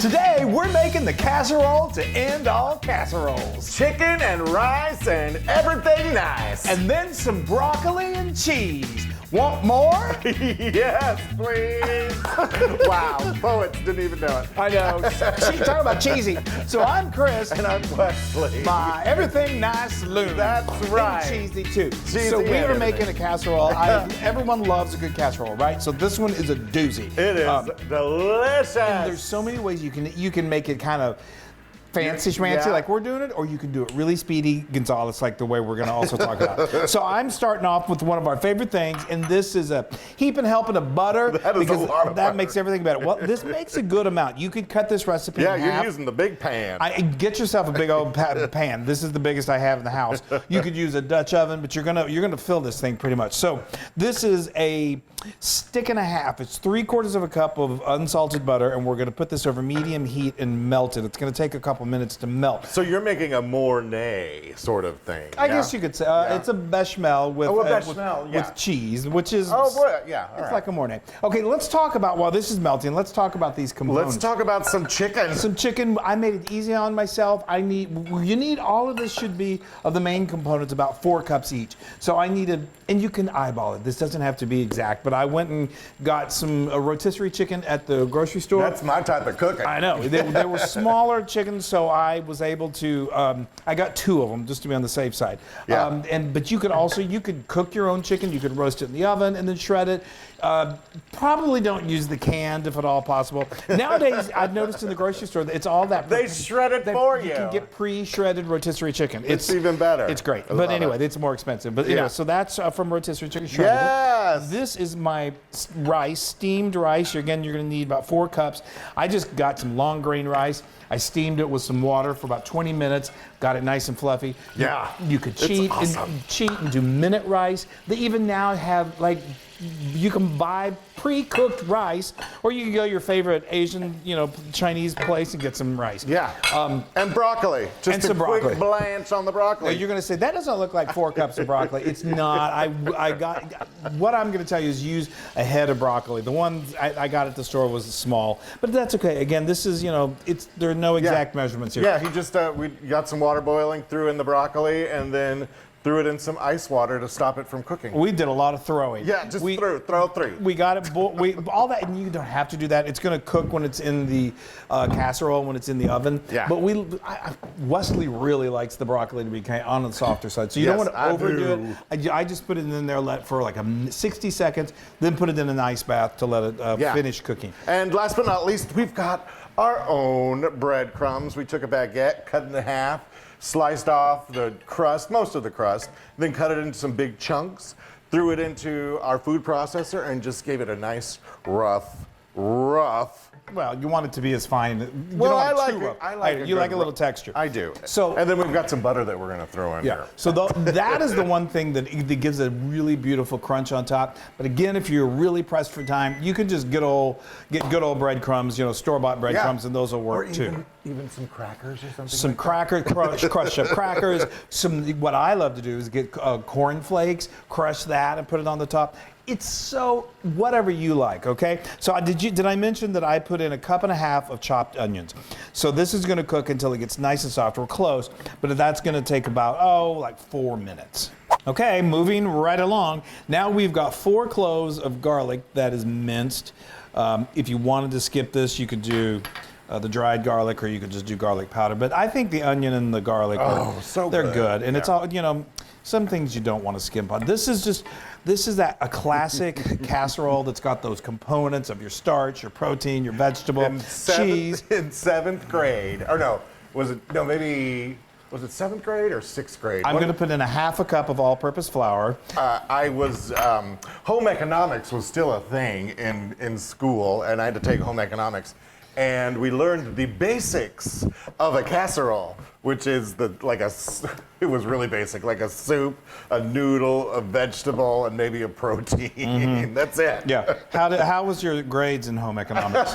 Today, we're making the casserole to end all casseroles. Chicken and rice and everything nice. And then some broccoli and cheese. Want more? Yes, please. Wow, poets didn't even know it. I know. Talk about cheesy. So I'm Chris. And I'm Wesley. My everything nice Loon. That's right. And cheesy too. Cheesy so we and are everything. making a casserole. Everyone loves a good casserole, right? So this one is a doozy. It is delicious. And there's so many ways you can make it kind of fancy schmancy, Yeah. like we're doing it, or you can do it really speedy Gonzalez, like the way we're going to also talk about. So I'm starting off with one of our favorite things, and this is a heap and helping of butter. That is because a lot of that butter. makes everything better. Well, this makes a good amount. You could cut this recipe Yeah, in you're half. using the big pan. Get yourself a big old pan. This is the biggest I have in the house. You could use a Dutch oven, but you're gonna fill this thing pretty much. So this is a stick and a half. It's 3/4 of a cup of unsalted butter, and we're gonna put this over medium heat and melt it. It's gonna take a couple minutes to melt. So you're making a Mornay sort of thing. I guess you could say it's a bechamel with with cheese, which is it's like a Mornay. Okay, let's talk about while this is melting. Let's talk about these components. Let's talk about some chicken. Some chicken. I made it easy on myself. You need all of this should be of the main components about 4 cups each. So I needed, and you can eyeball it. This doesn't have to be exact, but I went and got some rotisserie chicken at the grocery store. That's my type of cooking. I know. They were smaller chickens, so I was able to, I got 2 of them just to be on the safe side. Yeah. But you could cook your own chicken. You could roast it in the oven and then shred it. Probably don't use the canned if at all possible. Nowadays, I've noticed in the grocery store that it's all that. They shred it for you. You can get pre-shredded rotisserie chicken. It's even better. It's great. I But love anyway, it. it's more expensive. But Yeah. anyway, so that's from rotisserie chicken shredded. Yes. This is my rice, steamed rice. Again, you're going to need about 4 cups. I just got some long grain rice. I steamed it with some water for about 20 minutes. Got it nice and fluffy. Yeah. You could It's cheat awesome. and do minute rice. They even now have you can buy pre-cooked rice, or you can go to your favorite Asian, Chinese place and get some rice. Yeah. And broccoli. Just and a some quick broccoli. blanch on the broccoli. Now, you're going to say that doesn't look like 4 cups of broccoli. It's not. I got what I'm going to tell you is use a head of broccoli. The one I got at the store was small, but that's okay. Again, this is there are no exact measurements here. Yeah, he just we got some water boiling, threw in the broccoli, and then threw it in some ice water to stop it from cooking. We did a lot of throwing. Yeah, just throw 3. We got it. All that, and you don't have to do that. It's going to cook when it's in the casserole, when it's in the oven. Yeah. But Wesley really likes the broccoli to be kind of on the softer side, so you don't want to overdo it. I just put it in there, for like 60 seconds, then put it in an ice bath to let it finish cooking. And last but not least, we've got our own breadcrumbs. We took a baguette, cut it in half, sliced off the crust, most of the crust, then cut it into some big chunks, threw it into our food processor, and just gave it a nice rough. Well, you want it to be as fine. I like it. You like a little texture. I do. So, and then we've got some butter that we're going to throw in here. So that is the one thing that gives a really beautiful crunch on top. But again, if you're really pressed for time, you can just get good old breadcrumbs, store-bought breadcrumbs, and those will work too. Even some crackers or something. Some crackers, crushed up crackers. What I love to do is get corn flakes, crush that, and put it on the top. It's so whatever you like, okay? So did I mention that I put in 1.5 cups of chopped onions? So this is going to cook until it gets nice and soft. We're close, but that's going to take about 4 minutes. Okay, moving right along. Now we've got 4 cloves of garlic that is minced. If you wanted to skip this, you could do the dried garlic, or you could just do garlic powder. But I think the onion and the garlic they're good. And it's all some things you don't want to skimp on. This is a classic casserole that's got those components of your starch, your protein, your vegetable, cheese. In 7th grade, or no, was it 7th grade or 6th grade? I'm going to put in 1/2 cup of all-purpose flour. Home economics was still a thing in school, and I had to take home economics. And we learned the basics of a casserole, which is it was really basic, like a soup, a noodle, a vegetable, and maybe a protein. Mm-hmm. That's it. Yeah. How was your grades in home economics?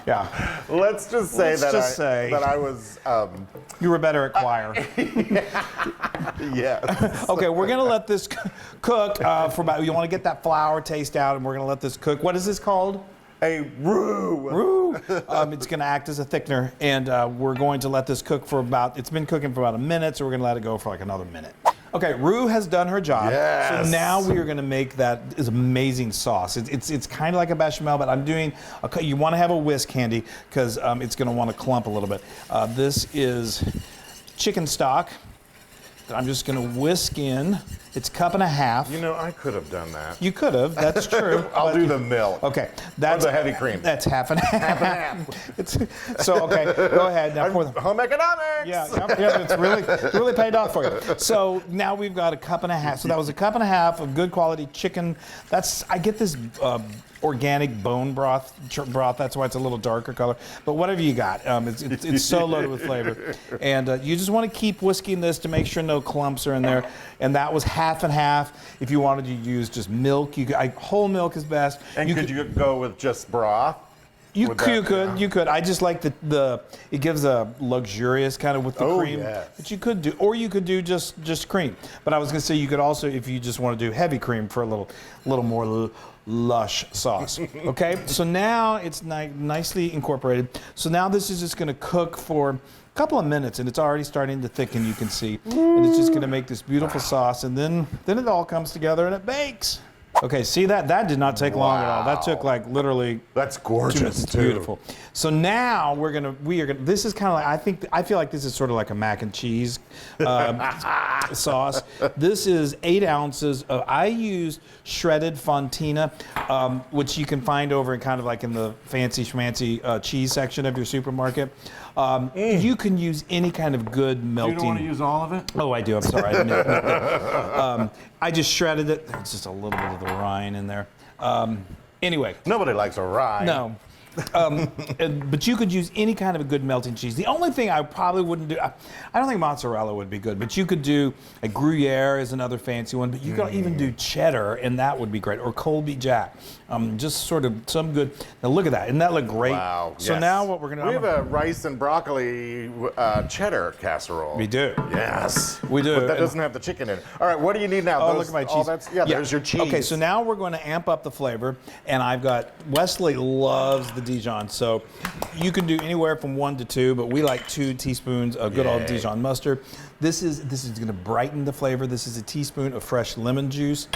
Yeah. Let's just say that I was. You were better at choir. Yes. Okay, we're gonna let this cook for about. You want to get that flour taste out, and we're gonna let this cook. What is this called? A roux. Roux. It's going to act as a thickener, and we're going to let this cook for it's been cooking for about a minute, so we're going to let it go for like another minute. Okay, Rue has done her job. Yes. So now we are going to make that amazing sauce. It's kind of like a bechamel, but I'm doing, you want to have a whisk handy because it's going to want to clump a little bit. This is chicken stock that I'm just going to whisk in. It's 1.5 cups. You know, I could have done that. You could have, that's true. I'll do the milk. Okay. That's the heavy cream. That's 1/2. Half and half. So, okay, go ahead. Now pour the... Home economics. Yeah, it's really paid off for you. So now we've got 1.5 cups. So that was 1.5 cups of good quality chicken. I get this organic bone broth. That's why it's a little darker color. But whatever you got, it's so loaded with flavor. And you just want to keep whisking this to make sure no clumps are in there. And that was 1/2 and 1/2. If you wanted to use just milk, whole milk is best. And could you go with just broth? You could. I just like it gives a luxurious kind of with the cream. Yes. But you could do, or you could do just cream. But I was gonna say you could also, if you just want to do heavy cream for a little more lush sauce. Okay, so now it's nicely incorporated. So now this is just gonna cook for a couple of minutes, and it's already starting to thicken. You can see, and it's just gonna make this beautiful sauce, and then it all comes together and it bakes. Okay, see that? That did not take long at all. That took like literally. That's gorgeous. It's beautiful. So now we are gonna. This is kind of like I feel like this is sort of like a mac and cheese sauce. This is 8 ounces of. I used shredded Fontina, which you can find over in kind of like in the fancy schmancy cheese section of your supermarket. You can use any kind of good melting. You don't want to use all of it? Oh, I do. I'm sorry. I didn't mean that. I just shredded it. There's just a little bit of the rind in there. Anyway. Nobody likes a rind. No. But you could use any kind of a good melting cheese. The only thing I probably wouldn't do, I don't think mozzarella would be good, but you could do a Gruyere is another fancy one, but you could even do cheddar, and that would be great, or Colby Jack. Just sort of some good. Now look at that. Doesn't that look great? Wow. So yes. Now what we're going to do. We have a rice and broccoli cheddar casserole. We do. Yes. We do. But that doesn't have the chicken in it. All right, what do you need now? Oh, look at my cheese. There's your cheese. Okay, so now we're going to amp up the flavor, and I've got, Wesley loves the Dijon, so you can do anywhere from 1 to 2, but we like 2 teaspoons of good old Dijon mustard. This is going to brighten the flavor. This is a teaspoon of fresh lemon juice.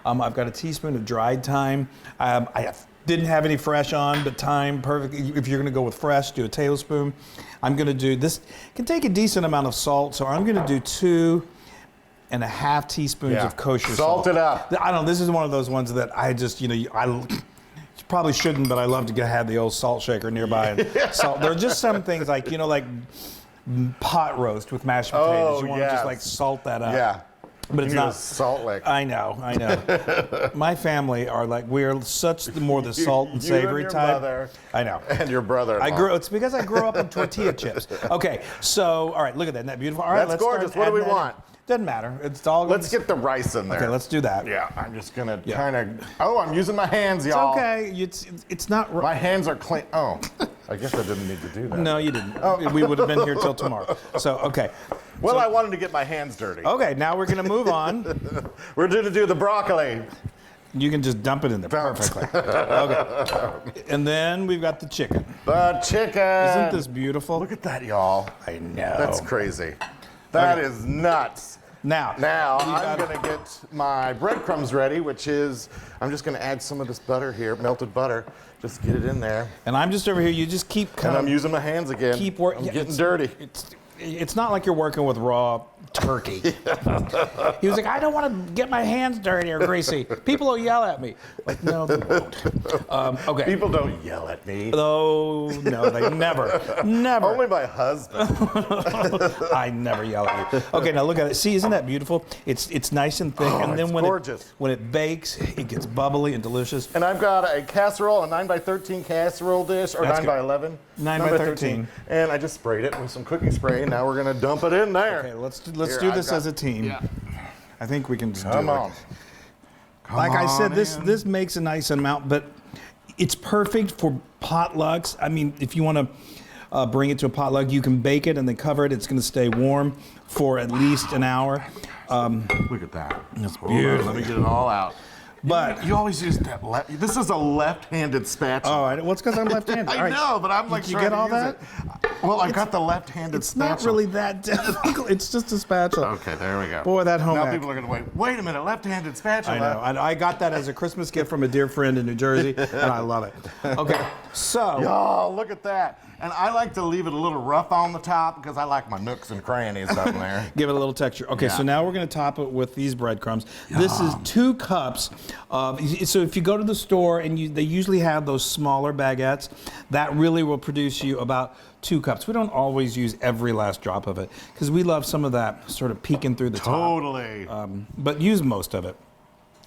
I've got a teaspoon of dried thyme. I didn't have any fresh on, but thyme, perfect. If you're going to go with fresh, do a tablespoon. I'm going to do, this can take a decent amount of salt, so I'm going to do 2.5 teaspoons of kosher salt. Salt it up. I don't know, this is one of those ones that I just, I probably shouldn't, but I love to have the old salt shaker nearby. And salt. There are just some things like, like pot roast with mashed potatoes. You want to just like salt that up. Yeah. But it's not a salt lick. I know. My family are like, we're such more the salt and savory your type. Mother I know. And your brother. It's because I grew up on tortilla chips. Okay, so all right, look at that. Isn't that beautiful? All right, That's gorgeous. What do we want? Doesn't matter. It's all. Let's get the rice in there. Okay, let's do that. Yeah, I'm just gonna kind of. Oh, I'm using my hands, y'all. It's okay. It's not. My hands are clean. Oh, I guess I didn't need to do that. No, you didn't. Oh. We would have been here till tomorrow. So okay. Well, I wanted to get my hands dirty. Okay, now we're gonna move on. We're going to do the broccoli. You can just dump it in there perfectly. Okay. And then we've got the chicken. The chicken. Isn't this beautiful? Look at that, y'all. I know. That's crazy. That is nuts. Now I'm going to get my breadcrumbs ready, which is, I'm just going to add some of this butter here, melted butter. Just get it in there. And I'm just over here. You just keep kind of. And I'm using my hands again. Keep working. I'm getting dirty. It's not like you're working with raw turkey. He was like, I don't want to get my hands dirty or greasy. People will yell at me. Like, no, they won't. Okay. People don't yell at me. Oh, no, they never. Only my husband. I never yell at you. Okay, now look at it. See, isn't that beautiful? It's nice and thick. And then when it bakes, it gets bubbly and delicious. And I've got a casserole, a 9x13 casserole dish, or 9x11. 9x13. And I just sprayed it with some cooking spray. Now we're going to dump it in there. Okay, let's do this as a team. Yeah. I think we can just Come on. Like I said, this makes a nice amount, but it's perfect for potlucks. I mean, if you want to bring it to a potluck, you can bake it and then cover it. It's going to stay warm for at least an hour. Look at that. That's beautiful. Let me get it all out. But you always use that left. This is a left-handed spatula. well, it's because I'm left-handed. I know, but I'm like Did you trying get all to use that? it. Well, I got the left-handed It's spatula. not really that difficult. It's just a spatula. Okay, there we go. Boy, that home Now ec. people are going to wait a minute, left-handed spatula. I know. And I got that as a Christmas gift from a dear friend in New Jersey, and I love it. Okay, so. Oh, look at that. And I like to leave it a little rough on the top because I like my nooks and crannies up there. Give it a little texture. Okay, so now we're going to top it with these breadcrumbs. This is 2 cups. So if you go to the store and they usually have those smaller baguettes, that really will produce you about 2 cups. We don't always use every last drop of it because we love some of that sort of peeking through the top. Totally. But use most of it.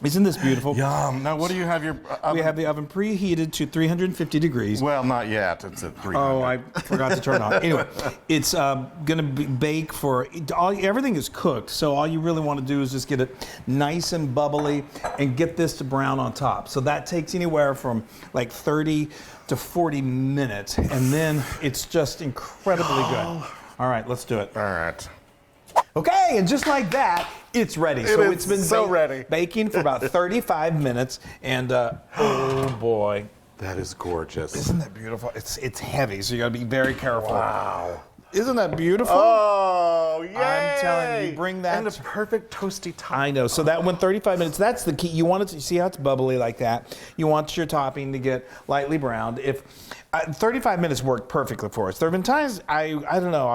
Isn't this beautiful? Yum. Now, what do you have your oven? We have the oven preheated to 350 degrees. Well, not yet. It's at 300. Oh, I forgot to turn it on. Anyway, it's going to bake for everything is cooked. So all you really want to do is just get it nice and bubbly and get this to brown on top. So that takes anywhere from like 30 to 40 minutes, and then it's just incredibly good. All right, let's do it. All right. Okay, and just like that, it's ready. It's been ready. Baking for about 35 minutes, and oh boy. That is gorgeous. Isn't that beautiful? It's heavy, so you got to be very careful. Wow. Isn't that beautiful? Oh, yay! I'm telling you, bring that. And a perfect toasty top. I know. So that went 35 minutes. That's the key. You want it to see how it's bubbly like that. You want your topping to get lightly browned. If 35 minutes worked perfectly for us. There have been times I don't know.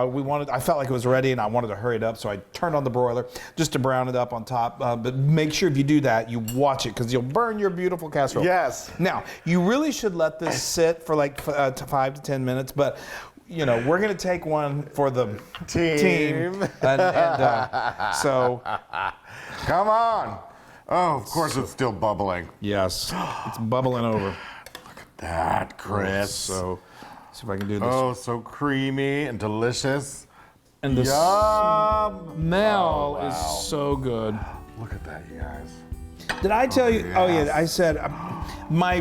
I felt like it was ready and I wanted to hurry it up, so I turned on the broiler just to brown it up on top. But make sure if you do that, you watch it because you'll burn your beautiful casserole. Yes. Now you really should let this sit for like 5 to 10 minutes, but. You know, we're going to take one for the team. So. Come on. Oh, of course it's still bubbling. Yes, it's bubbling over. Look at that, Chris. So, see if I can do this. Oh, so creamy and delicious. And the Yum. smell is so good. Look at that, you guys. Did I tell you? yes. Oh, yeah, I said my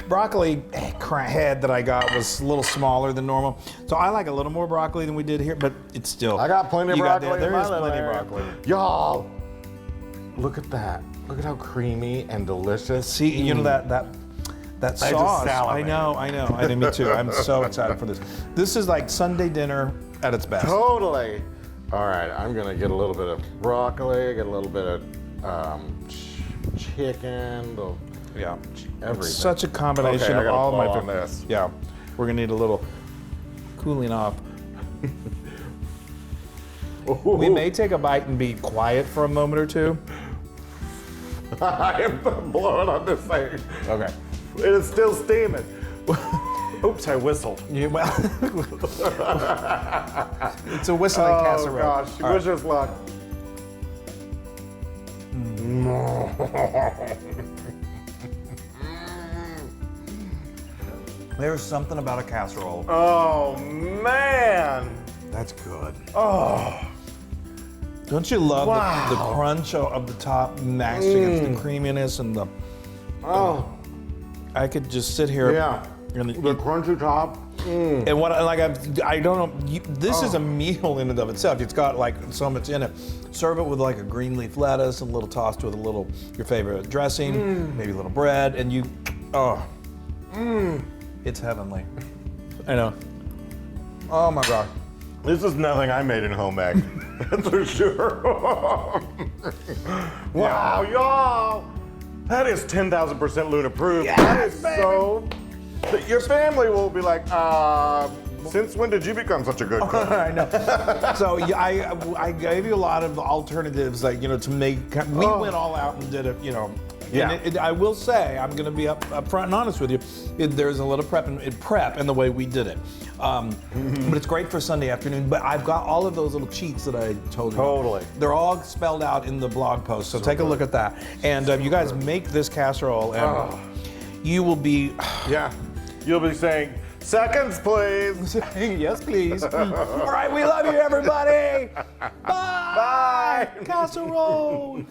broccoli head that I got was a little smaller than normal. So I like a little more broccoli than we did here, but it's still. I got plenty of broccoli. There in my is little plenty of area. broccoli. Y'all, look at that. Look at how creamy and delicious. See, you know that just sauce. salivated. I know. I did me too. I'm so excited for this. This is like Sunday dinner at its best. Totally. All right, I'm gonna get a little bit of broccoli, get a little bit of chicken, Yeah. everything. It's such a combination Okay, I of gotta all blow my on favorite. this. Yeah, we're gonna need a little cooling off. We may take a bite and be quiet for a moment or two. I am blowing on this thing. Okay. It is still steaming. Oops, I whistled. Yeah, well, it's a whistling casserole. Oh gosh, All right. wish us luck. There's something about a casserole. Oh man. That's good. Oh. Don't you love Wow. the crunch of the top matched against the creaminess and the? Oh. I could just sit here. Yeah. And The crunchy top. And what I don't know. This is a meal in and of itself. It's got like so much in it. Serve it with like a green leaf lettuce and a little tossed with a little your favorite dressing, maybe a little bread, and you. Oh. It's heavenly. I know. Oh my God. This is nothing I made in home ec. That's for sure. Wow, y'all. That is 10,000% Loon approved. Yes, That is baby. so. Your family will be like, since when did you become such a good cook? I know. So yeah, I gave you a lot of alternatives, like to make. We went all out and did it. Yeah. And I will say, I'm going to be up front and honest with you. There's a little prep in the way we did it. But it's great for Sunday afternoon. But I've got all of those little cheats that I told you. Totally. About. They're all spelled out in the blog post. So take a look at that. And you guys make this casserole, and you will be. Yeah. You'll be saying, seconds, please. Yes, please. All right, we love you, everybody. Bye. Bye. Casserole.